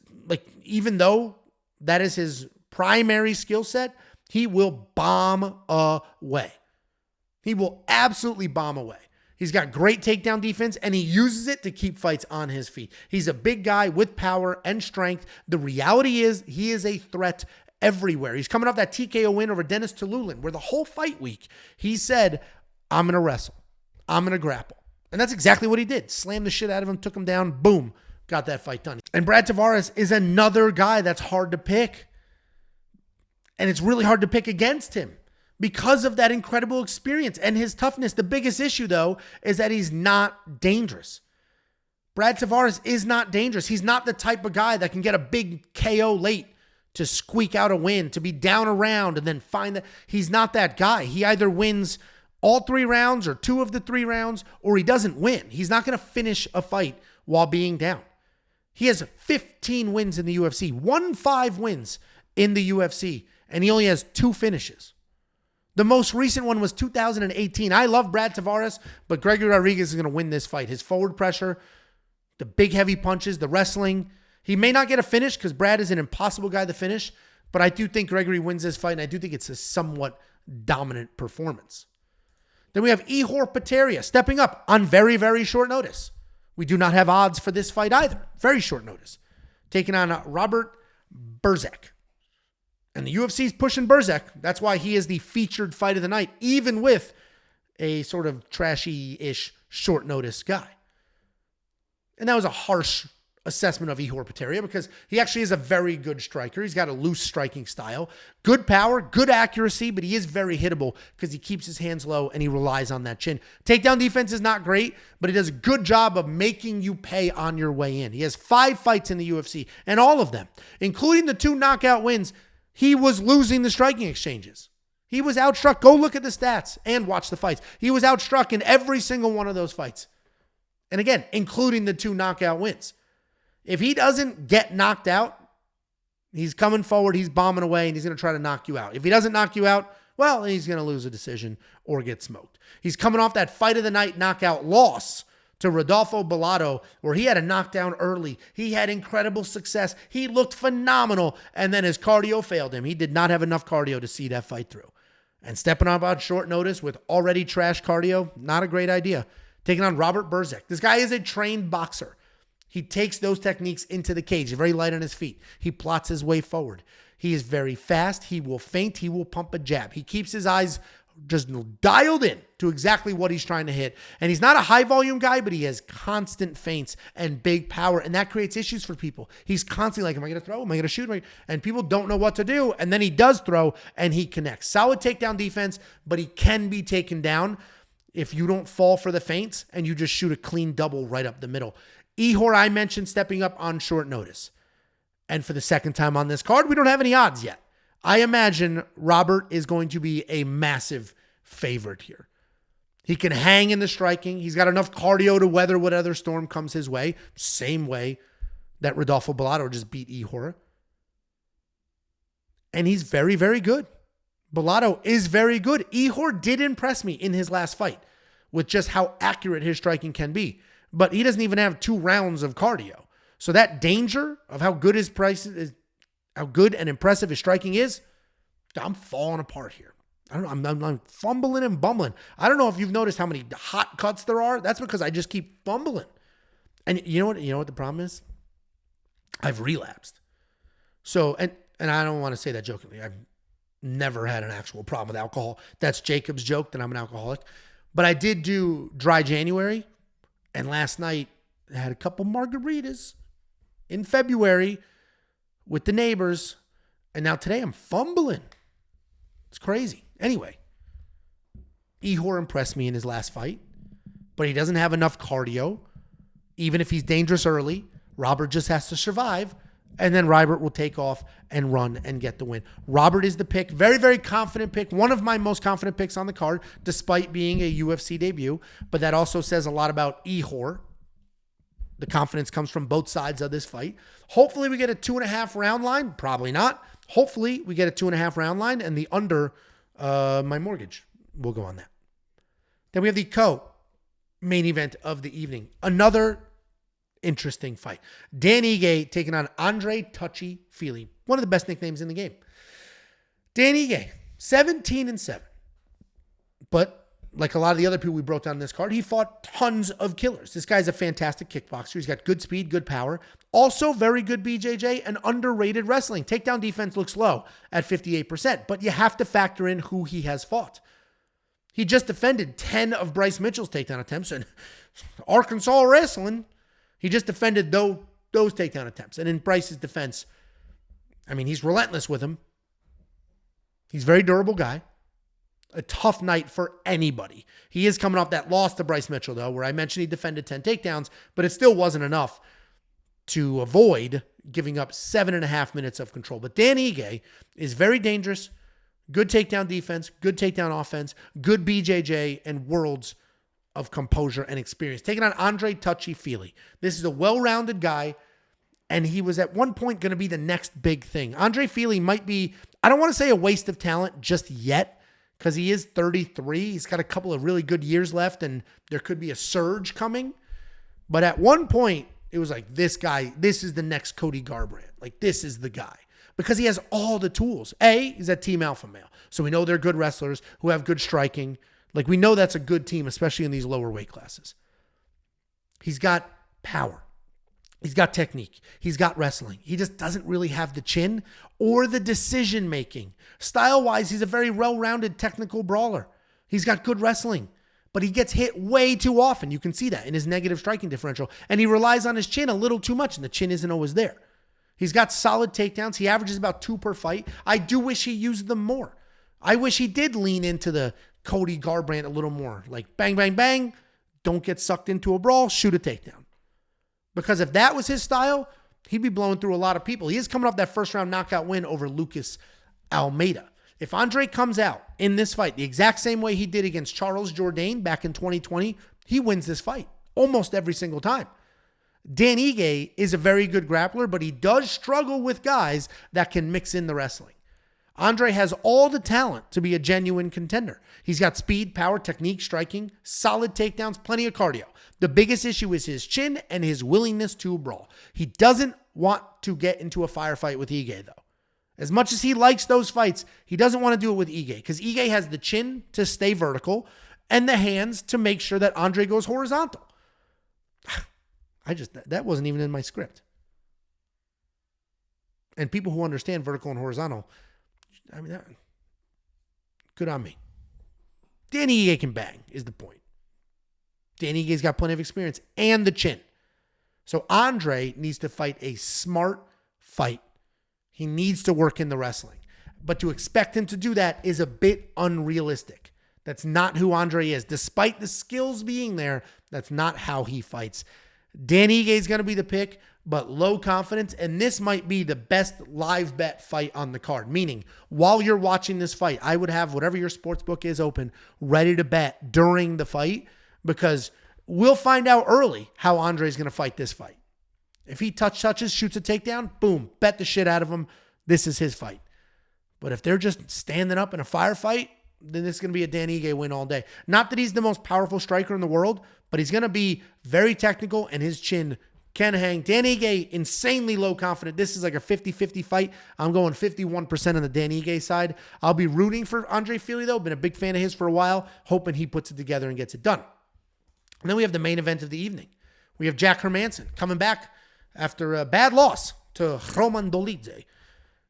even though that is his primary skill set, he will bomb away. He will absolutely bomb away. He's got great takedown defense, and he uses it to keep fights on his feet. He's a big guy with power and strength. The reality is he is a threat everywhere. He's coming off that TKO win over Dennis Tululin, where the whole fight week, he said, I'm going to wrestle. I'm going to grapple. And that's exactly what he did. Slammed the shit out of him, took him down, boom, got that fight done. And Brad Tavares is another guy that's hard to pick. And it's really hard to pick against him because of that incredible experience and his toughness. The biggest issue, though, is that he's not dangerous. Brad Tavares is not dangerous. He's not the type of guy that can get a big KO late to squeak out a win, to be down a round and then find that. He's not that guy. He either wins all 3 rounds or 2 of the 3 rounds, or he doesn't win. He's not going to finish a fight while being down. He has 15 wins in the UFC, 5 wins in the UFC, and he only has 2 finishes. The most recent one was 2018. I love Brad Tavares, but Gregory Rodriguez is going to win this fight. His forward pressure, the big heavy punches, the wrestling. He may not get a finish because Brad is an impossible guy to finish, but I do think Gregory wins this fight, and I do think it's a somewhat dominant performance. Then we have Ihor Potieria stepping up on very, very short notice. We do not have odds for this fight either. Very short notice. Taking on Robert Brzec. And the UFC's pushing Brzec. That's why he is the featured fight of the night, even with a sort of trashy-ish short notice guy. And that was a harsh assessment of Ihor Potieria because he actually is a very good striker. He's got a loose striking style, good power, good accuracy, but he is very hittable because he keeps his hands low and he relies on that chin. Takedown defense is not great, but he does a good job of making you pay on your way in. He has 5 fights in the UFC, and all of them, including the 2 knockout wins, he was losing the striking exchanges. He was outstruck. Go look at the stats and watch the fights. He was outstruck in every single one of those fights. And again, including the 2 knockout wins. If he doesn't get knocked out, he's coming forward, he's bombing away, and he's going to try to knock you out. If he doesn't knock you out, well, he's going to lose a decision or get smoked. He's coming off that fight of the night knockout loss to Rodolfo Bolaji, where he had a knockdown early. He had incredible success. He looked phenomenal, and then his cardio failed him. He did not have enough cardio to see that fight through. And stepping up on short notice with already trash cardio, not a great idea. Taking on Robert Brzec. This guy is a trained boxer. He takes those techniques into the cage. He's very light on his feet. He plots his way forward. He is very fast. He will feint. He will pump a jab. He keeps his eyes just dialed in to exactly what he's trying to hit. And he's not a high volume guy, but he has constant feints and big power. And that creates issues for people. He's constantly like, am I going to throw? Am I going to shoot? And people don't know what to do. And then he does throw and he connects. Solid takedown defense, but he can be taken down if you don't fall for the feints and you just shoot a clean double right up the middle. Ihor, I mentioned, stepping up on short notice. And for the second time on this card, we don't have any odds yet. I imagine Robert is going to be a massive favorite here. He can hang in the striking. He's got enough cardio to weather whatever storm comes his way. Same way that Rodolfo Bolaji just beat Ihor. And he's very, very good. Bolaji is very good. Ihor did impress me in his last fight with just how accurate his striking can be. But he doesn't even have 2 rounds of cardio. So that danger of how good his price is, how good and impressive his striking is, I'm falling apart here. I don't know. I'm fumbling and bumbling. I don't know if you've noticed how many hot cuts there are. That's because I just keep fumbling. And you know what? You know what the problem is? I've relapsed. So, and I don't want to say that jokingly. I've never had an actual problem with alcohol. That's Jacob's joke that I'm an alcoholic. But I did do dry January. And last night, I had a couple margaritas in February with the neighbors. And now today, I'm fumbling. It's crazy. Anyway, Ihor impressed me in his last fight. But he doesn't have enough cardio. Even if he's dangerous early, Robert just has to survive. And then Robert will take off and run and get the win. Robert is the pick. Very, very confident pick. One of my most confident picks on the card, despite being a UFC debut. But that also says a lot about Ihor. The confidence comes from both sides of this fight. Hopefully we get a 2.5 round line. Probably not. Hopefully we get a 2.5 round line and the under my mortgage will go on that. Then we have the co-main event of the evening. Another interesting fight. Dan Ige taking on Andre Touchy Fili. One of the best nicknames in the game. Dan Ige, 17-7. But like a lot of the other people we broke down in this card, he fought tons of killers. This guy's a fantastic kickboxer. He's got good speed, good power. Also very good BJJ and underrated wrestling. Takedown defense looks low at 58%, but you have to factor in who he has fought. He just defended 10 of Bryce Mitchell's takedown attempts, and Arkansas wrestling, he just defended those takedown attempts. And in Bryce's defense, I mean, he's relentless with him. He's a very durable guy. A tough night for anybody. He is coming off that loss to Bryce Mitchell, though, where I mentioned he defended 10 takedowns, but it still wasn't enough to avoid giving up 7.5 minutes of control. But Dan Ige is very dangerous. Good takedown defense, good takedown offense, good BJJ, and worlds of composure and experience. Taking on Andre Touchy-Feely. This is a well-rounded guy, and he was at one point going to be the next big thing. Andre Feely might be, I don't want to say a waste of talent just yet, because he is 33. He's got a couple of really good years left, and there could be a surge coming. But at one point, it was like, this guy, this is the next Cody Garbrandt. Like, this is the guy. Because he has all the tools. He's a team alpha male. So we know they're good wrestlers who have good striking. Like, we know that's a good team, especially in these lower weight classes. He's got power. He's got technique. He's got wrestling. He just doesn't really have the chin or the decision-making. Style-wise, he's a very well-rounded technical brawler. He's got good wrestling, but he gets hit way too often. You can see that in his negative striking differential, and he relies on his chin a little too much, and the chin isn't always there. He's got solid takedowns. He averages about 2 per fight. I do wish he used them more. I wish he did lean into the Cody Garbrandt a little more. Like, bang, bang, bang, don't get sucked into a brawl, shoot a takedown. Because if that was his style, he'd be blowing through a lot of people. He is coming off that first-round knockout win over Lucas Almeida. If Andre comes out in this fight the exact same way he did against Charles Jourdain back in 2020, he wins this fight almost every single time. Dan Ige is a very good grappler, but he does struggle with guys that can mix in the wrestling. Andre has all the talent to be a genuine contender. He's got speed, power, technique, striking, solid takedowns, plenty of cardio. The biggest issue is his chin and his willingness to brawl. He doesn't want to get into a firefight with Ige, though. As much as he likes those fights, he doesn't want to do it with Ige because Ige has the chin to stay vertical and the hands to make sure that Andre goes horizontal. That wasn't even in my script. And people who understand vertical and horizontal, I mean, good on me. Danny Ige can bang, is the point. Danny Ige's got plenty of experience and the chin. So Andre needs to fight a smart fight. He needs to work in the wrestling. But to expect him to do that is a bit unrealistic. That's not who Andre is. Despite the skills being there, that's not how he fights. Danny Ige is going to be the pick, but low confidence, and this might be the best live bet fight on the card. Meaning, while you're watching this fight, I would have whatever your sports book is open, ready to bet during the fight, because we'll find out early how Andre is going to fight this fight. If he touches, shoots a takedown, boom, bet the shit out of him. This is his fight. But if they're just standing up in a firefight, then this is going to be a Dan Ige win all day. Not that he's the most powerful striker in the world, but he's going to be very technical and his chin can hang. Dan Ige, insanely low confident. This is like a 50-50 fight. I'm going 51% on the Dan Ige side. I'll be rooting for Andre Feely, though. Been a big fan of his for a while, hoping he puts it together and gets it done. And then we have the main event of the evening. We have Jack Hermansson coming back after a bad loss to Roman Dolidze,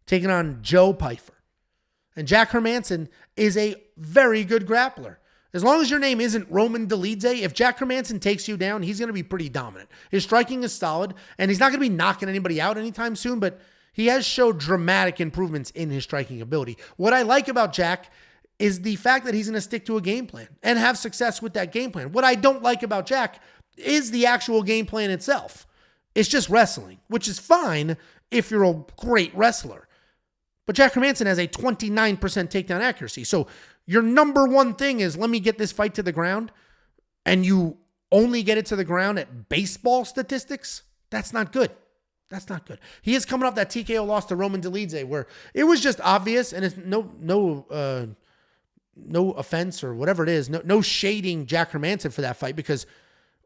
taking on Joe Pyfer. And Jack Hermansson is a very good grappler. As long as your name isn't Roman Dolidze, if Jack Hermansson takes you down, he's going to be pretty dominant. His striking is solid, and he's not going to be knocking anybody out anytime soon, but he has showed dramatic improvements in his striking ability. What I like about Jack is the fact that he's going to stick to a game plan and have success with that game plan. What I don't like about Jack is the actual game plan itself. It's just wrestling, which is fine if you're a great wrestler. But Jack Hermansson has a 29% takedown accuracy. So your number one thing is, let me get this fight to the ground, and you only get it to the ground at baseball statistics. That's not good. That's not good. He is coming off that TKO loss to Roman Dolidze, where it was just obvious, and it's no offense or whatever it is, no shading Jack Hermansson for that fight, because,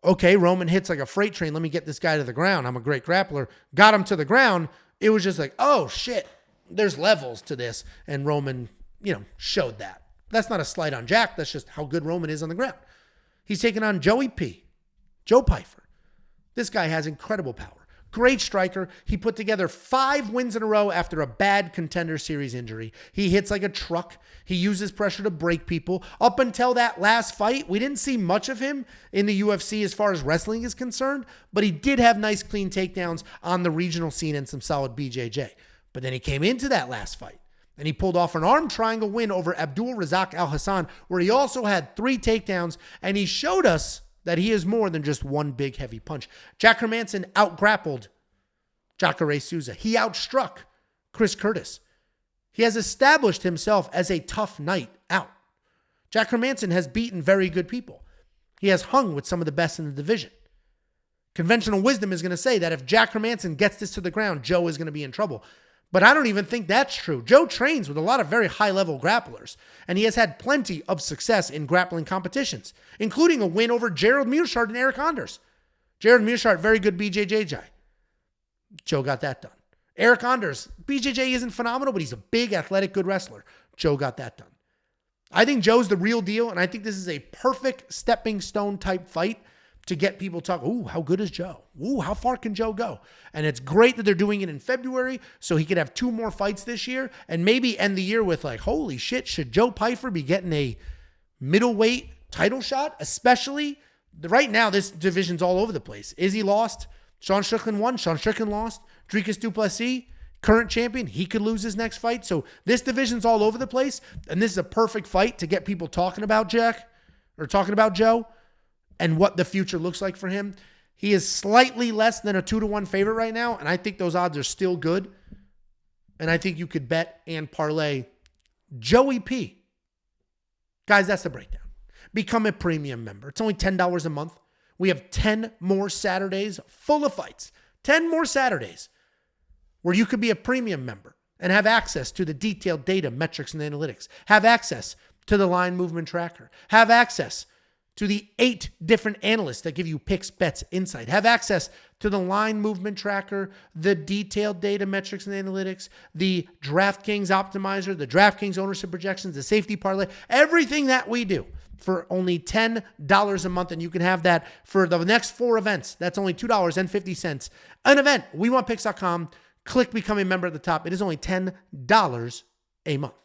okay, Roman hits like a freight train. Let me get this guy to the ground. I'm a great grappler. Got him to the ground. It was just like, oh, shit. There's levels to this, and Roman, showed that. That's not a slight on Jack. That's just how good Roman is on the ground. He's taking on Joe Pyfer. This guy has incredible power. Great striker. He put together 5 wins in a row after a bad Contender Series injury. He hits like a truck. He uses pressure to break people. Up until that last fight, we didn't see much of him in the UFC as far as wrestling is concerned, but he did have nice, clean takedowns on the regional scene and some solid BJJ. But then he came into that last fight, And he pulled off an arm triangle win over Abdul Razak Al Hassan, where he also had 3 takedowns, and he showed us that he is more than just one big heavy punch. Jack Hermansson out-grappled Jacare Souza. He outstruck Chris Curtis. He has established himself as a tough night out. Jack Hermansson has beaten very good people. He has hung with some of the best in the division. Conventional wisdom is going to say that if Jack Hermansson gets this to the ground, Joe is going to be in trouble. But I don't even think that's true. Joe trains with a lot of very high-level grapplers, and he has had plenty of success in grappling competitions, including a win over Gerald Mearshart and Eric Anders. Gerald Mearshart, very good BJJ. Joe got that done. Eric Anders, BJJ isn't phenomenal, but he's a big, athletic, good wrestler. Joe got that done. I think Joe's the real deal, and I think this is a perfect stepping stone type fight to get people talking, ooh, how good is Joe? Ooh, how far can Joe go? And it's great that they're doing it in February so he could have 2 more fights this year and maybe end the year with like, holy shit, should Joe Pyfer be getting a middleweight title shot? Especially right now, this division's all over the place. Izzy lost. Sean Strickland won. Sean Strickland lost. Dricus du Plessis, current champion, he could lose his next fight. So this division's all over the place, and this is a perfect fight to get people talking about Jack or talking about Joe and what the future looks like for him. He is slightly less than a 2-1 favorite right now, and I think those odds are still good. And I think you could bet and parlay Joey P. Guys, that's the breakdown. Become a premium member. It's only $10 a month. We have 10 more Saturdays full of fights. 10 more Saturdays where you could be a premium member and have access to the detailed data, metrics, and analytics. Have access to the line movement tracker. Have access to the 8 different analysts that give you picks, bets, insight. Have access to the line movement tracker, the detailed data, metrics, and analytics, the DraftKings optimizer, the DraftKings ownership projections, the safety parlay, everything that we do for only $10 a month. And you can have that for the next 4 events. That's only $2.50 an event. WeWantPicks.com. Click Become a Member at the top. It is only $10 a month.